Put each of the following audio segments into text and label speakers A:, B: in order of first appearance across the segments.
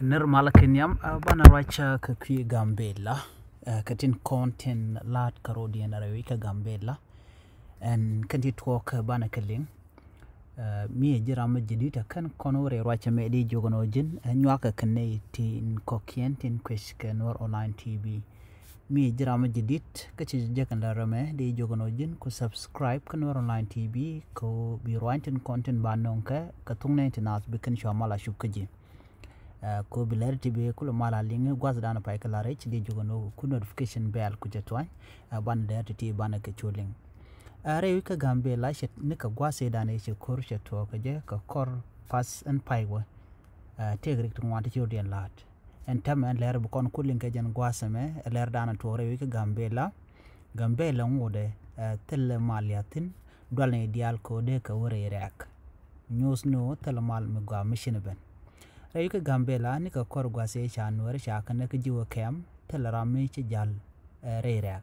A: Normal kenyam bana racha kakui Gambela katin content lat karodi na rawika Gambela and kanti talk bana kaling mi jirama jidita kan konore racha medi jogonojin nywaka kanay tin kokien tin kweshke nor online tv mi jirama jidit kachi jakan la rame di jogonojin ko subscribe kan nor online tv ko bi rointin content banonka katungne tinas bikan shamala shubkaji ko bilar tibe kula mala linga gwas dana pai kala rech di jogono ku notification bell ku jetwan ban der ti bana ke choling are wika Gambela shet nika gwase dana che kor sheto ka je ka kor pas en pai wa tegrik tu wanti jodian lat en tam en ler bu kon kulin ke jen gwase me ler dana to re wika Gambela ngode tel maliatin dolne dial ko de ka wore rek news no tel mal me gwa mission ben Rayuka Gambela ni ka kor gwase chanwar shakana ka jiwa kem telarami ci jal reira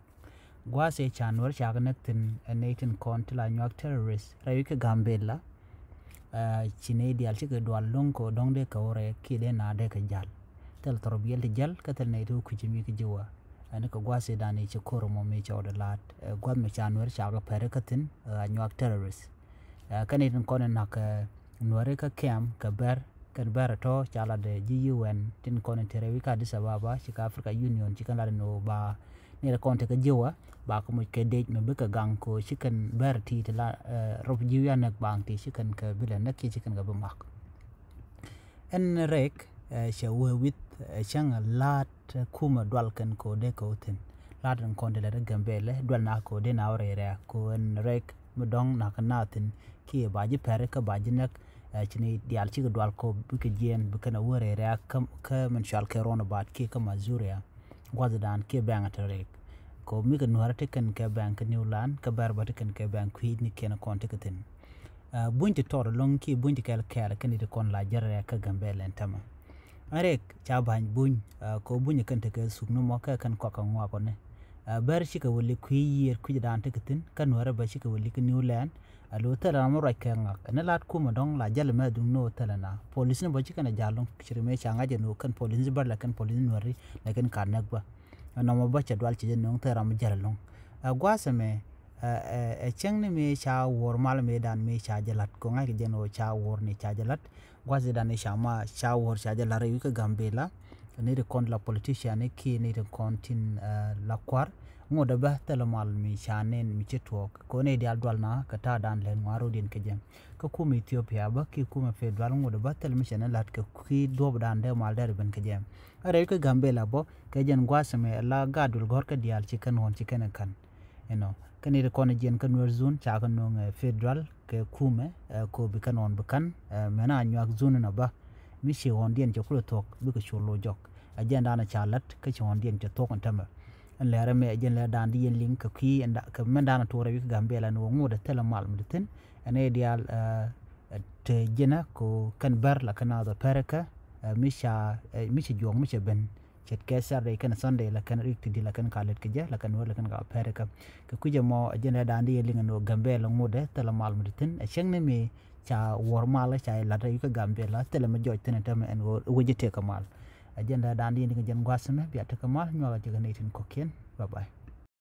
A: gwase chanwar shakana tin natin kontla nyak terrorist Rayuka Gambela chine dial ci ka dwal lonko dongde ka ore kide na de ka jal tel torbiyel jal ka tel naytu ku jimi ka jiwa ani ka gwase dani ci kor mo me ci odalat gwad me chanwar shaka pere ka tin nyak terrorist kanitin konen nak nware ka kem ka ber kan barato chala de GUN tin konen terewika Addis Ababa chika Africa Union chikan la no ba ne konte ka jiwa ba ko mo ke dej no be ka gang ko chikan berti la rob jiwa nak bang ti chikan ka bilan nak chikan ga bamak en rek shawe with chang lat kuma dwal kan ko de ko tin lat en konte la Gambele dwal na ko de na ore ko en rek mudong na kanatin ki ba ji pere ka ba ji nak chini dial chi dwal ko buke jien buke na wore re ka men shal ke rona bat ke ka mazuria gwazadan ke banga tarek ko mi ka nuara teken ke bank Newland ka barba teken ke bank kwid ni ke na konte katin bunti tor long ki bunti kel kel kan ni kon la jare ka Gambela entama arek cha ban bun ko bunyi kan te ke sugno mo ka kan ko ka ngwa ko ne bar shi ka wali kwiyer kwidan tekatin kan nuara ba shi ka wali ka Newland alo tala mo rakanga kana lat kuma dong la jal ma dung no tala na police ne bochi kana jalong kirme changa je no kan police bar la kan police nori la kan karnak ba no mo bacha dwal chi no tara mo jalalong gwasa me cheng ne me cha wor mal me dan me cha jalat ko ngai je no cha wor ni cha jalat gwasa dan ne shama cha wor cha jalara yu ka Gambela ne de kon la politician ne ki ne de kontin la kwar ngoda ba tala mal mi chanen mi chetok ko ne dial dwal na ka ta dan len ngaro din ke jem ko kuma Ethiopia ba ki kuma federal ngoda ba tala mi chanen lat ka ki dob dan de mal der ben ke jem are ka Gambela bo ke jen gwasa me la gadul gor ka dial ci kan won ci kan kan kan ire ko ne jen kan wer zone cha kan no federal ke kuma ko bi kan on bukan mena nyak zone na ba mi shi won dien ci ko tok bi ko cholo jok agenda na chalat ka ci won dien ci tok on tama lera me jen la dan di link ka ki enda ka mendana to rewi Gambela no ngoda tela mal mudten ene dial te jena ko kan bar la kana da pereka misha jong misha ben chet kesar de kan Sunday la kan rikti di la kan kalet ke ja la kan wala kan ga pereka ka kuje mo jen la dan di link no Gambela ngoda tela mal mudten chengne me cha wor mal cha la rewi Gambela tela ma joj tene tam en wojite ka mal agenda dan di ngi jen gwasme biata kamal nyaga jega netin kokien bye bye